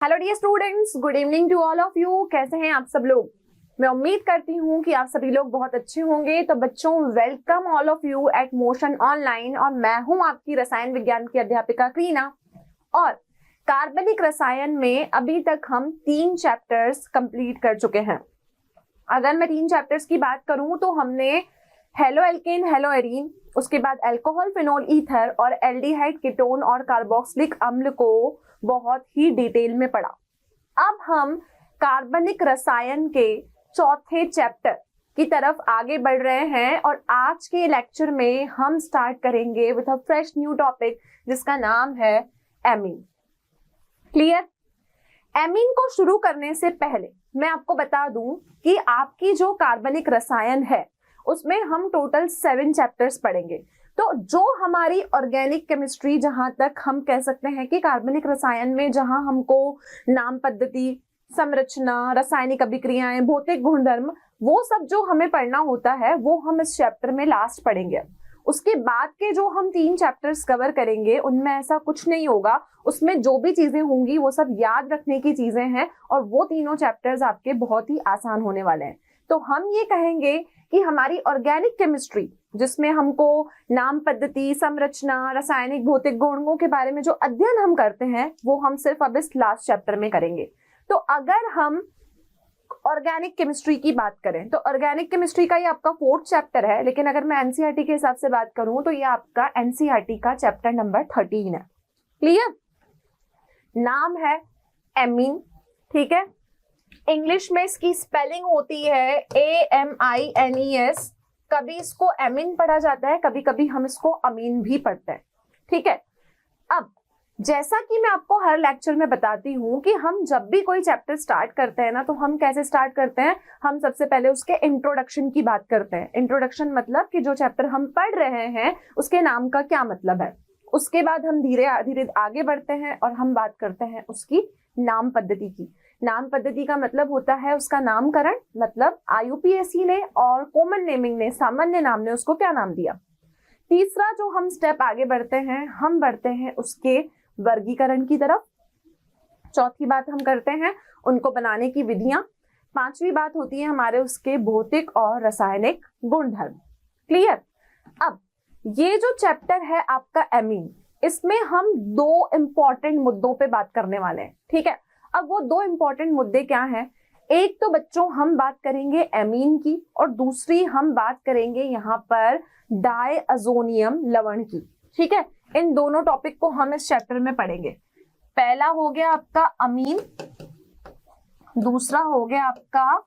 Hello dear students, good evening to all of you. कैसे हैं आप सब लोग? मैं उम्मीद करती हूँ कि आप सभी लोग बहुत अच्छे होंगे। तो बच्चों, welcome all of you at Motion online. और मैं हूँ आपकी रसायन विज्ञान की अध्यापिका क्रीना। और कार्बनिक रसायन में अभी तक हम 3 चैप्टर्स कंप्लीट कर चुके हैं। अगर मैं 3 चैप्टर्स की बात करूं तो हमने हेलो एल्केन, हेलो एरीन, उसके बाद अल्कोहल, फिनोल, ईथर और एल्डिहाइड, कीटोन और कार्बोक्सिलिक अम्ल को बहुत ही डिटेल में पढ़ा। अब हम कार्बनिक रसायन के चौथे चैप्टर की तरफ आगे बढ़ रहे हैं और आज के लेक्चर में हम स्टार्ट करेंगे with a fresh new topic जिसका नाम है एमीन। क्लियर? एमीन को शुरू करने से पहले मैं आपको बता दूं कि आपकी जो कार्बनिक रसायन है उसमें हम टोटल 7 चैप्टर्स पढ़ेंगे। तो जो हमारी ऑर्गेनिक केमिस्ट्री, जहां तक हम कह सकते हैं कि कार्बनिक रसायन में जहां हमको नाम पद्धति, संरचना, रासायनिक अभिक्रियाएं, भौतिक गुणधर्म, वो सब जो हमें पढ़ना होता है वो हम इस चैप्टर में लास्ट पढ़ेंगे। उसके बाद के जो हम 3 चैप्टर्स कवर करेंगे उनमें ऐसा कुछ नहीं होगा। उसमें जो भी चीजें होंगी वो सब याद रखने की चीजें हैं और वो तीनों चैप्टर्स आपके बहुत ही आसान होने वाले हैं। तो हम ये कहेंगे कि हमारी ऑर्गेनिक केमिस्ट्री, जिसमें हमको नाम पद्धति, संरचना, रासायनिक, भौतिक गुणों के बारे में जो अध्ययन हम करते हैं वो हम सिर्फ अब इस लास्ट चैप्टर में करेंगे। तो अगर हम ऑर्गेनिक केमिस्ट्री की बात करें तो ऑर्गेनिक केमिस्ट्री का ये आपका 4th चैप्टर है, लेकिन अगर मैं एनसीईआरटी के हिसाब से बात करूं तो ये आपका एनसीईआरटी का चैप्टर नंबर 13 है। क्लियर? नाम है एमीन, ठीक है। इंग्लिश में इसकी स्पेलिंग होती है AMINES। कभी इसको एमीन पढ़ा जाता है, कभी कभी हम इसको अमीन भी पढ़ते हैं, ठीक है। अब जैसा कि मैं आपको हर लेक्चर में बताती हूँ कि हम जब भी कोई चैप्टर स्टार्ट करते हैं ना, तो हम कैसे स्टार्ट करते हैं, हम सबसे पहले उसके इंट्रोडक्शन की बात करते हैं। इंट्रोडक्शन मतलब कि जो चैप्टर हम पढ़ रहे हैं उसके नाम का क्या मतलब है। उसके बाद हम धीरे धीरे आगे बढ़ते हैं और हम बात करते हैं उसकी नाम पद्धति की। नाम पद्धति का मतलब होता है उसका नामकरण, मतलब IUPAC ने और कॉमन नेमिंग ने, सामान्य नाम ने उसको क्या नाम दिया। तीसरा जो हम स्टेप आगे बढ़ते हैं, हम बढ़ते हैं उसके वर्गीकरण की तरफ। चौथी बात हम करते हैं उनको बनाने की विधियां। 5वीं बात होती है हमारे उसके भौतिक और रासायनिक गुणधर्म। क्लियर? अब ये जो चैप्टर है आपका एमीन, इसमें हम 2 इंपॉर्टेंट मुद्दों पे बात करने वाले हैं, ठीक है। अब वो 2 इंपॉर्टेंट मुद्दे क्या हैं? एक तो बच्चों हम बात करेंगे एमीन की और दूसरी हम बात करेंगे यहाँ पर डायअज़ोनियम लवण की, ठीक है। इन दोनों टॉपिक को हम इस चैप्टर में पढ़ेंगे। पहला हो गया आपका अमीन, दूसरा हो गया आपका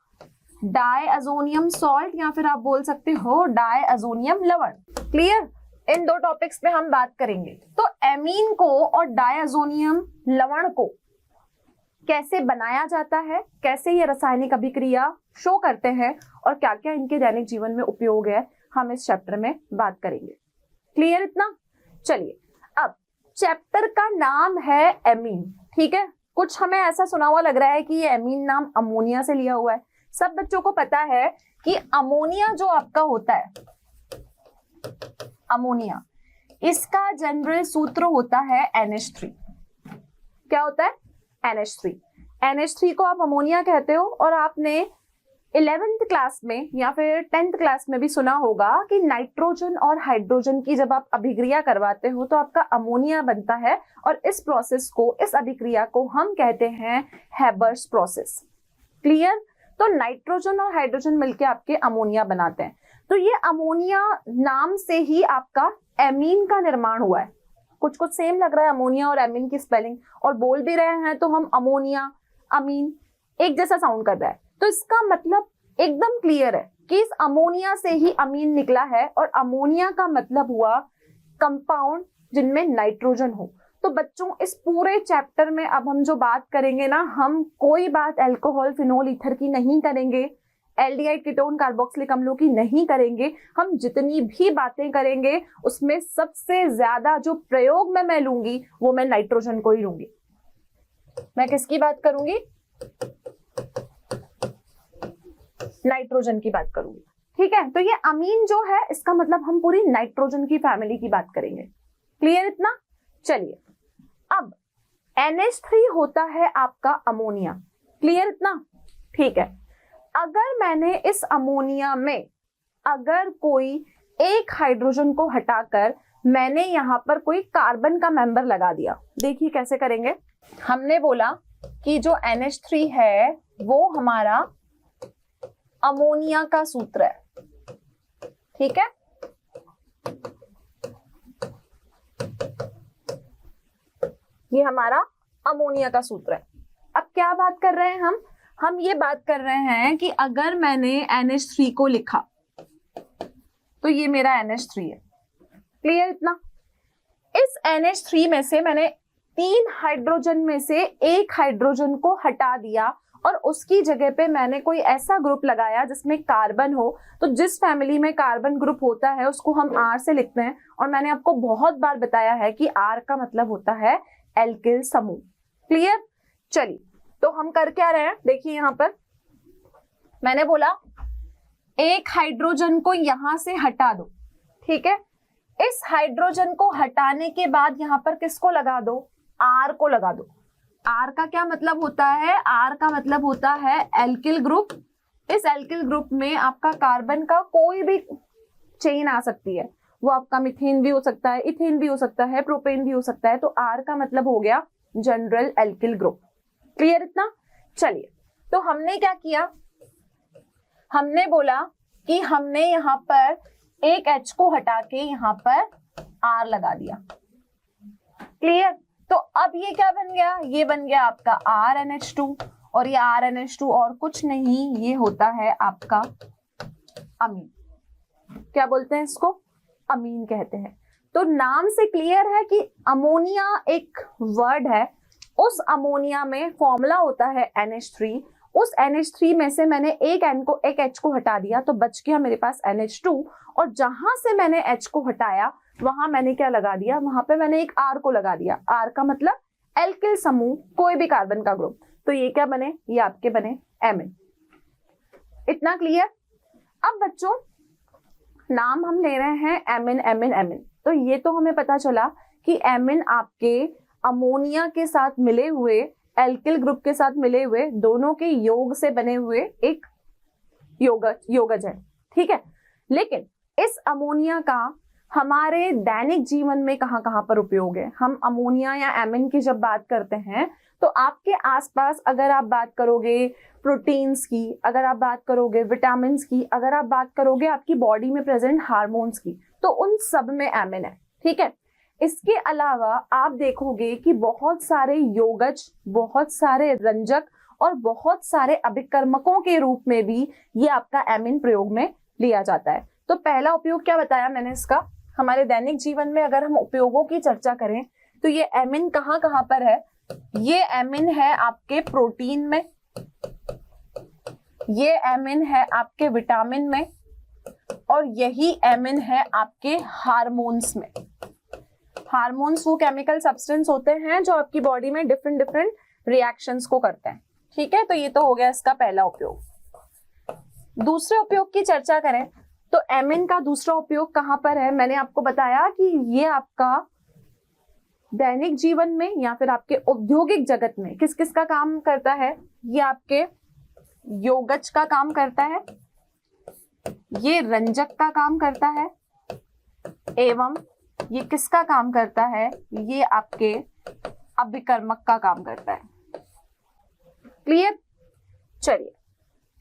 डायअज़ोनियम सॉल्ट या फिर आप बोल सकते हो डायअज़ोनियम लवण। क्लियर? इन 2 टॉपिक्स पे हम बात करेंगे। तो एमीन को और डायअज़ोनियम लवण को कैसे बनाया जाता है, कैसे ये रासायनिक अभिक्रिया शो करते हैं और क्या क्या इनके दैनिक जीवन में उपयोग है, हम इस चैप्टर में बात करेंगे। क्लियर इतना? चलिए, अब चैप्टर का नाम है एमीन, ठीक है। कुछ हमें ऐसा सुना हुआ लग रहा है कि ये एमीन नाम अमोनिया से लिया हुआ है। सब बच्चों को पता है कि अमोनिया जो आपका होता है, अमोनिया, इसका जनरल सूत्र होता है NH3। क्या होता है? NH3। NH3 को आप अमोनिया कहते हो। और आपने 11th क्लास में या फिर 10th क्लास में भी सुना होगा कि नाइट्रोजन और हाइड्रोजन की जब आप अभिक्रिया करवाते हो तो आपका अमोनिया बनता है और इस प्रोसेस को, इस अभिक्रिया को हम कहते हैं हैबर्स प्रोसेस। क्लियर? तो नाइट्रोजन और हाइड्रोजन मिलके आपके अमोनिया बनाते हैं। तो ये अमोनिया नाम से ही आपका एमीन का निर्माण हुआ है। कुछ कुछ सेम लग रहा है अमोनिया और एमीन की स्पेलिंग, और बोल भी रहे हैं तो हम अमोनिया, अमीन एक जैसा साउंड कर रहा है। तो इसका मतलब एकदम क्लियर है कि इस अमोनिया से ही अमीन निकला है और अमोनिया का मतलब हुआ कंपाउंड जिनमें नाइट्रोजन हो। तो बच्चों, इस पूरे चैप्टर में अब हम जो बात करेंगे ना, हम कोई बात अल्कोहल, फिनोल, ईथर की नहीं करेंगे, एल्डिहाइड, कीटोन, कार्बोक्सिलिक अम्लों की नहीं करेंगे। हम जितनी भी बातें करेंगे उसमें सबसे ज्यादा जो प्रयोग में मैं लूंगी वो मैं नाइट्रोजन को ही लूंगी। मैं किसकी बात करूंगी? नाइट्रोजन की बात करूंगी, ठीक है। तो ये अमीन जो है इसका मतलब हम पूरी नाइट्रोजन की फैमिली की बात करेंगे। क्लियर इतना? चलिए, अब NH3 होता है आपका अमोनिया। क्लियर इतना? ठीक है। अगर मैंने इस अमोनिया में अगर कोई एक हाइड्रोजन को हटाकर मैंने यहां पर कोई कार्बन का मेंबर लगा दिया, देखिए कैसे करेंगे। हमने बोला कि जो NH3 है वो हमारा अमोनिया का सूत्र है, ठीक है। ये हमारा अमोनिया का सूत्र है। अब क्या बात कर रहे हैं हम ये बात कर रहे हैं कि अगर मैंने NH3 को लिखा तो ये मेरा NH3 है। क्लियर इतना? इस NH3 में से मैंने 3 हाइड्रोजन में से एक हाइड्रोजन को हटा दिया और उसकी जगह पे मैंने कोई ऐसा ग्रुप लगाया जिसमें कार्बन हो। तो जिस फैमिली में कार्बन ग्रुप होता है उसको हम R से लिखते हैं, और मैंने आपको बहुत बार बताया है कि R का मतलब होता है एल्किल समूह। क्लियर? चलिए, तो हम कर क्या रहे हैं, देखिए यहां पर मैंने बोला एक हाइड्रोजन को यहां से हटा दो, ठीक है। इस हाइड्रोजन को हटाने के बाद यहां पर किसको लगा दो? R को लगा दो। R का क्या मतलब होता है? R का मतलब होता है एल्किल ग्रुप। इस एल्किल ग्रुप में आपका कार्बन का कोई भी चेन आ सकती है, वो आपका मीथेन भी हो सकता है, इथेन भी हो सकता है, प्रोपेन भी हो सकता है। तो R का मतलब हो गया जनरल एल्किल ग्रुप। क्लियर इतना? चलिए, तो हमने क्या किया, हमने बोला कि हमने यहाँ पर एक H को हटा के यहाँ पर R लगा दिया। क्लियर? तो अब ये क्या बन गया? ये बन गया आपका RNH2, और ये RNH2 और कुछ नहीं, ये होता है आपका अमीन। क्या बोलते हैं इसको? अमीन कहते हैं। तो नाम से क्लियर है कि अमोनिया एक वर्ड है, उस अमोनिया में फॉर्मूला होता है NH3। उस NH3 में से मैंने एक H को हटा दिया तो बच गया मेरे पास NH2, और जहां से मैंने H को हटाया वहां मैंने क्या लगा दिया? वहां पे मैंने एक R को लगा दिया। R का मतलब एल्किल समूह, कोई भी कार्बन का ग्रुप। तो ये क्या बने? ये आपके बने Mn। इतना क्लियर? अब बच्चों नाम हम ले रहे हैं Mn। तो ये तो हमें पता चला कि Mn आपके अमोनिया के साथ मिले हुए, एल्किल ग्रुप के साथ मिले हुए, दोनों के योग से बने हुए एक योगज है, ठीक है। लेकिन इस अमोनिया का हमारे दैनिक जीवन में कहां कहां पर उपयोग है? हम अमोनिया या एमिन की जब बात करते हैं तो आपके आसपास अगर आप बात करोगे प्रोटीन्स की, अगर आप बात करोगे विटामिन की, अगर आप बात करोगे आपकी बॉडी में प्रेजेंट हार्मोन्स की, तो उन सब में एमिन है, ठीक है। इसके अलावा आप देखोगे कि बहुत सारे योगज, बहुत सारे रंजक और बहुत सारे अभिकर्मकों के रूप में भी ये आपका एमिन प्रयोग में लिया जाता है। तो पहला उपयोग क्या बताया मैंने इसका? हमारे दैनिक जीवन में अगर हम उपयोगों की चर्चा करें तो ये एमिन कहां कहां पर है? ये एमिन है आपके प्रोटीन में, ये एमिन है आपके विटामिन में, और यही एमिन है आपके हार्मोन्स में। हार्मोन्स वो केमिकल सब्सटेंस होते हैं जो आपकी बॉडी में डिफरेंट डिफरेंट रिएक्शंस को करते हैं, ठीक है। तो ये तो हो गया इसका पहला उपयोग। दूसरे उपयोग की चर्चा करें तो एमिन का दूसरा उपयोग कहां पर है? मैंने आपको बताया कि ये आपका दैनिक जीवन में या फिर आपके औद्योगिक जगत में किस किस का काम करता है? ये आपके योगज का काम करता है, ये रंजक का काम करता है, एवं ये किसका काम करता है? ये आपके अभिकर्मक का काम करता है। क्लियर? चलिए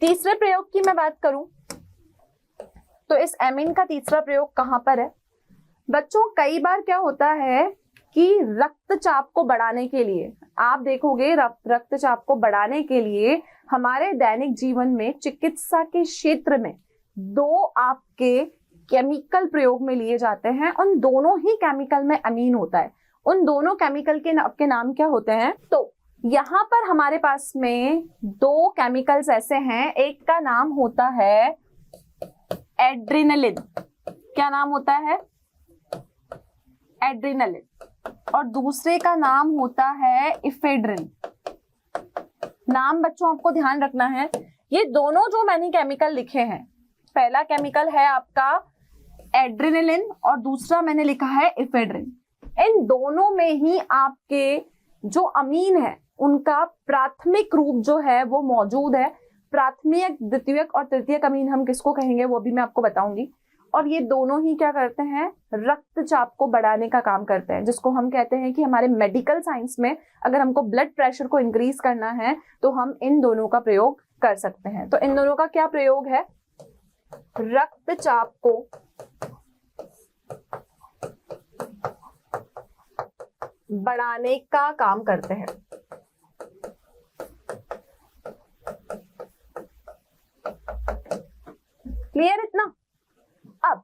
तीसरे प्रयोग की मैं बात करूं तो इस एमिन का तीसरा प्रयोग कहां पर है? बच्चों कई बार क्या होता है कि रक्तचाप को बढ़ाने के लिए, आप देखोगे रक्तचाप को बढ़ाने के लिए हमारे दैनिक जीवन में चिकित्सा के क्षेत्र में दो आपके केमिकल प्रयोग में लिए जाते हैं। उन दोनों ही केमिकल में अमीन होता है। उन दोनों केमिकल के नाम क्या होते हैं? तो यहाँ पर हमारे पास में दो केमिकल्स ऐसे हैं, एक का नाम होता है एड्रेनालिन। क्या नाम होता है? एड्रेनालिन। और दूसरे का नाम होता है इफेड्रिन। नाम बच्चों आपको ध्यान रखना है। ये दोनों जो मैंने केमिकल लिखे हैं, पहला केमिकल है आपका एड्रेनालिन और दूसरा मैंने लिखा है इफेड्रिन। इन दोनों में ही आपके जो अमीन है उनका प्राथमिक रूप जो है वो मौजूद है। प्राथमिक, द्वितीयक और तृतीयक अमीन हम किसको कहेंगे वो भी मैं आपको बताऊंगी। और ये दोनों ही क्या करते हैं, रक्तचाप को बढ़ाने का काम करते हैं, जिसको हम कहते हैं कि हमारे मेडिकल साइंस में अगर हमको ब्लड प्रेशर को इंक्रीज करना है तो हम इन दोनों का प्रयोग कर सकते हैं। तो इन दोनों का क्या प्रयोग है, रक्तचाप को बढ़ाने का काम करते हैं। क्लियर इतना? अब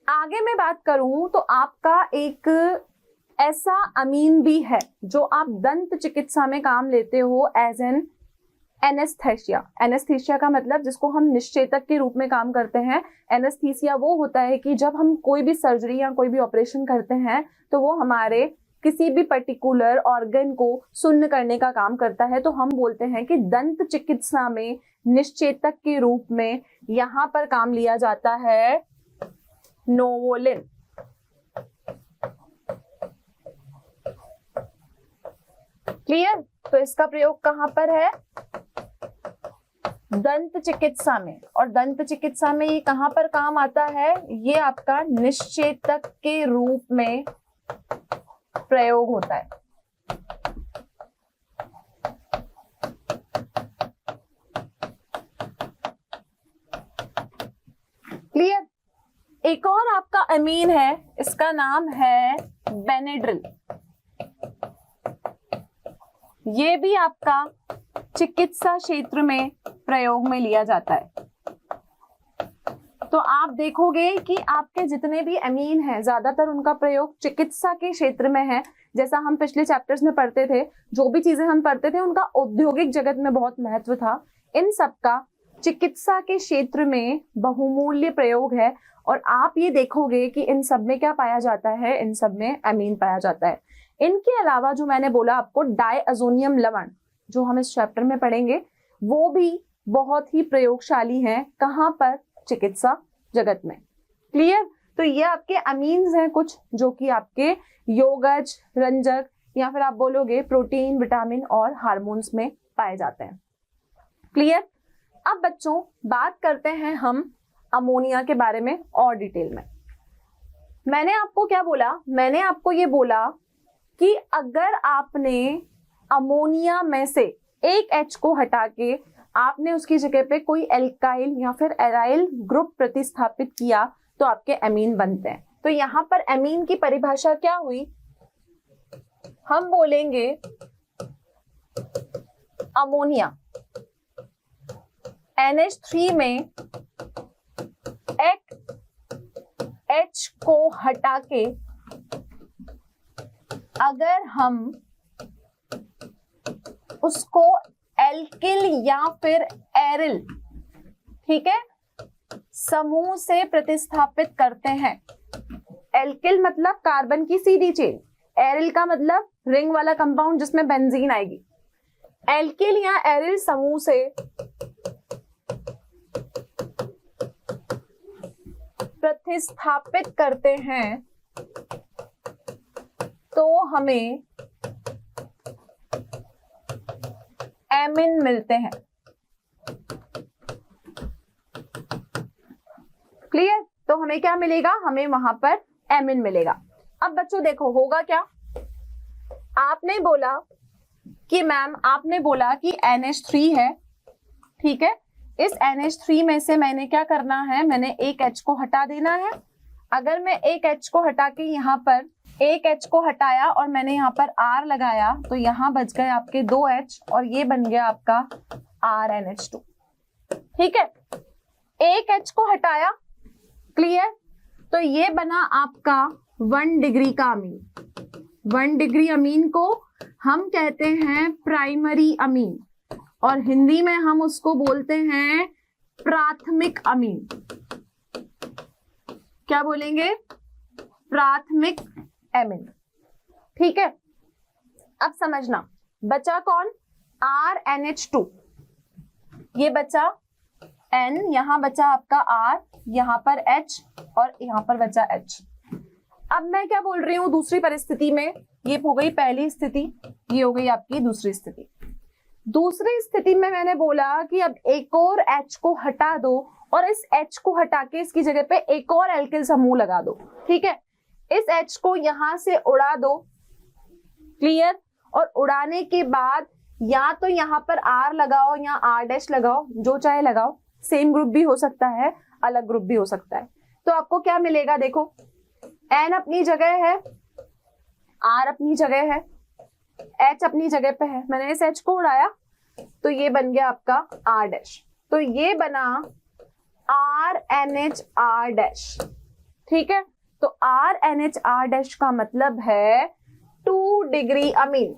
आगे मैं बात करूं तो आपका एक ऐसा अमीन भी है जो आप दंत चिकित्सा में काम लेते हो एज एन एनेस्थेसिया। एनेस्थीसिया का मतलब जिसको हम निश्चेतक के रूप में काम करते हैं। एनेस्थीसिया वो होता है कि जब हम कोई भी सर्जरी या कोई भी ऑपरेशन करते हैं तो वो हमारे किसी भी पर्टिकुलर ऑर्गन को सुन्न करने का काम करता है। तो हम बोलते हैं कि दंत चिकित्सा में निश्चेतक के रूप में यहाँ पर काम लिया जाता है नोवोलिन। क्लियर? तो इसका प्रयोग कहां पर है, दंत चिकित्सा में। और दंत चिकित्सा में ये कहां पर काम आता है, ये आपका निश्चेतक के रूप में प्रयोग होता है। क्लियर? एक और आपका अमीन है, इसका नाम है बेनेड्रिल। ये भी आपका चिकित्सा क्षेत्र में प्रयोग में लिया जाता है। तो आप देखोगे कि आपके जितने भी अमीन हैं ज्यादातर उनका प्रयोग चिकित्सा के क्षेत्र में है। जैसा हम पिछले चैप्टर्स में पढ़ते थे, जो भी चीजें हम पढ़ते थे उनका औद्योगिक जगत में बहुत महत्व था, इन सब का चिकित्सा के क्षेत्र में बहुमूल्य प्रयोग है। और आप ये देखोगे कि इन सब में क्या पाया जाता है, इन सब में अमीन पाया जाता है। इनके अलावा जो मैंने बोला आपको डायअज़ोनियम लवण, जो हम इस चैप्टर में पढ़ेंगे, वो भी बहुत ही प्रयोगशाली हैं। कहाँ पर, चिकित्सा जगत में। क्लियर? तो ये आपके अमीन्स हैं कुछ जो कि आपके योगज, रंजक या फिर आप बोलोगे प्रोटीन, विटामिन और हार्मोन्स में पाए जाते हैं। क्लियर? अब बच्चों बात करते हैं हम अमोनिया के बारे में और डिटेल में। मैंने आपको क्या बोला, मैंने आपको ये बोला कि अगर आपने अमोनिया में से एक H को हटा के आपने उसकी जगह पे कोई एल्काइल या फिर एराइल ग्रुप प्रतिस्थापित किया तो आपके अमीन बनते हैं। तो यहाँ पर अमीन की परिभाषा क्या हुई, हम बोलेंगे अमोनिया NH3 में एक H को हटा के अगर हम उसको एल्किल या फिर एरिल, ठीक है, समूह से प्रतिस्थापित करते हैं। एल्किल मतलब कार्बन की सीधी चेन, एरिल का मतलब रिंग वाला कंपाउंड जिसमें बेंजीन आएगी। एल्किल या एरिल समूह से प्रतिस्थापित करते हैं तो हमें एमिन मिलते हैं। क्लियर? तो हमें क्या मिलेगा, हमें वहां पर एमिन मिलेगा। अब बच्चों देखो होगा क्या, आपने बोला कि मैम आपने बोला कि NH3 है, ठीक है, इस NH3 में से मैंने क्या करना है, मैंने एक H को हटा देना है। अगर मैं एक H को हटा के यहाँ पर एक H को हटाया और मैंने यहाँ पर R लगाया तो यहाँ बच गए आपके 2 H और ये बन गया आपका RNH2। ठीक है, एक H को हटाया, क्लियर? तो ये बना आपका 1 डिग्री का अमीन। 1 डिग्री अमीन को हम कहते हैं प्राइमरी अमीन और हिंदी में हम उसको बोलते हैं प्राथमिक अमीन। क्या बोलेंगे, प्राथमिक अमीन। ठीक है, अब समझना बचा कौन, RNH2, ये बचा N, यहां बचा आपका R, यहां पर H और यहां पर बचा H। अब मैं क्या बोल रही हूं दूसरी परिस्थिति में, ये हो गई पहली स्थिति, ये हो गई आपकी दूसरी स्थिति। दूसरी स्थिति में मैंने बोला कि अब एक और H को हटा दो और इस H को हटा के इसकी जगह पे एक और एल्किल समूह लगा दो। ठीक है, इस H को यहां से उड़ा दो, क्लियर। और उड़ाने के बाद या तो यहाँ पर R लगाओ या R' लगाओ, जो चाहे लगाओ, सेम ग्रुप भी हो सकता है, अलग ग्रुप भी हो सकता है। तो आपको क्या मिलेगा, देखो N अपनी जगह है, R अपनी जगह है, H अपनी जगह पे है। मैंने इस H को उड़ाया तो ये बन गया आपका R', तो ये बना RNHR'। ठीक है, तो RNHR' का मतलब है 2 डिग्री अमीन।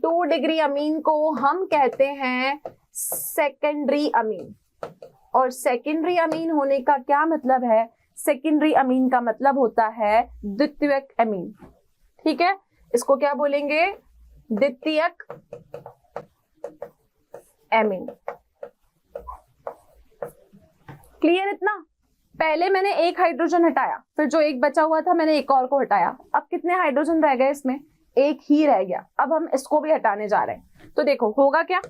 2 डिग्री अमीन को हम कहते हैं सेकेंडरी अमीन। और सेकेंडरी अमीन होने का क्या मतलब है, सेकेंडरी अमीन का मतलब होता है द्वितीयक अमीन। ठीक है, इसको क्या बोलेंगे, द्वितीयक अमीन। क्लियर इतना? पहले मैंने एक हाइड्रोजन हटाया, फिर जो एक बचा हुआ था मैंने एक और को हटाया। अब कितने हाइड्रोजन रह गए इसमें, एक ही रह गया। अब हम इसको भी हटाने जा रहे हैं, तो देखो होगा क्या।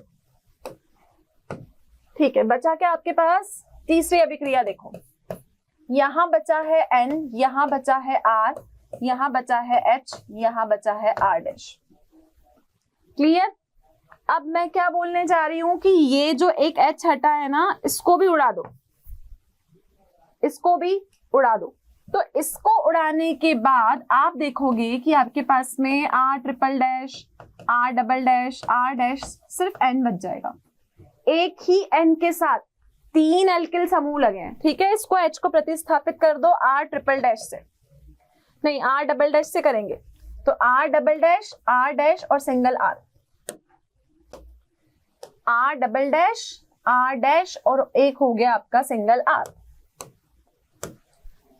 ठीक है, बचा क्या आपके पास, तीसरी अभिक्रिया। देखो यहां बचा है N, यहां बचा है R, यहां बचा है H, यहां बचा है R'। क्लियर? अब मैं क्या बोलने जा रही हूं कि ये जो एक H हटा है ना, इसको भी उड़ा दो, इसको भी उड़ा दो। तो इसको उड़ाने के बाद आप देखोगे कि आपके पास में R triple dash, R double dash, R' सिर्फ N बच जाएगा। एक ही N के साथ 3 एल्किल समूह लगे हैं। ठीक है, इसको H को प्रतिस्थापित कर दो R ट्रिपल डैश से, नहीं R डबल डैश से करेंगे। तो R डबल डैश, R' और single R, R double dash, R' और एक हो गया आपका single R,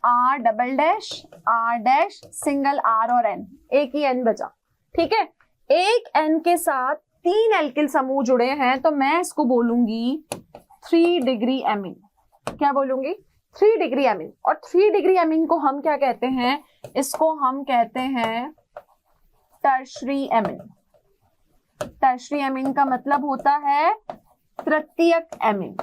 R double dash, R' single R और N, एक ही N बचा। ठीक है, एक N के साथ 3 एल्किल समूह जुड़े हैं, तो मैं इसको बोलूंगी 3 डिग्री अमीन। क्या बोलूंगी, 3 डिग्री अमीन। और 3 डिग्री अमीन को हम क्या कहते हैं, इसको हम कहते हैं टर्शरी अमीन। टर्शरी अमीन का मतलब होता है तृतीयक अमीन।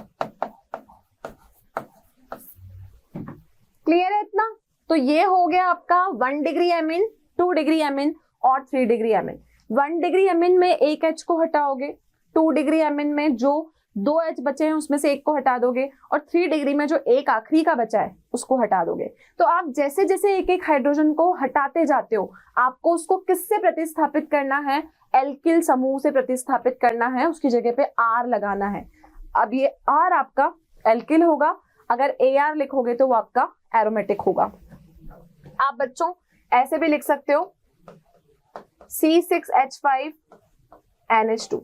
क्लियर है इतना? तो ये हो गया आपका 1 डिग्री अमीन, 2 डिग्री अमीन और 3 डिग्री अमीन। 1 डिग्री अमीन में एक H को हटाओगे, 2 डिग्री अमीन में जो 2 H बचे हैं उसमें से एक को हटा दोगे, और 3 डिग्री में जो एक आखिरी का बचा है उसको हटा दोगे। तो आप जैसे जैसे एक एक हाइड्रोजन को हटाते जाते हो, आपको उसको किससे प्रतिस्थापित करना है, एल्किल समूह से प्रतिस्थापित करना है, उसकी जगह पे R लगाना है। अब ये R आपका एल्किल होगा, अगर AR लिखोगे तो वो आपका एरोमेटिक होगा। आप बच्चों ऐसे भी लिख सकते हो C6H5NH2।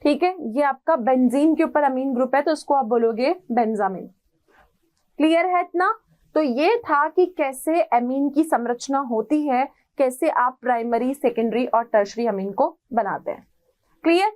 ठीक है, ये आपका बेंजीन के ऊपर अमीन ग्रुप है, तो इसको आप बोलोगे बेंजामिन। क्लियर है इतना? तो ये था कि कैसे अमीन की संरचना होती है, कैसे आप प्राइमरी, सेकेंडरी और टर्शरी अमीन को बनाते हैं। क्लियर?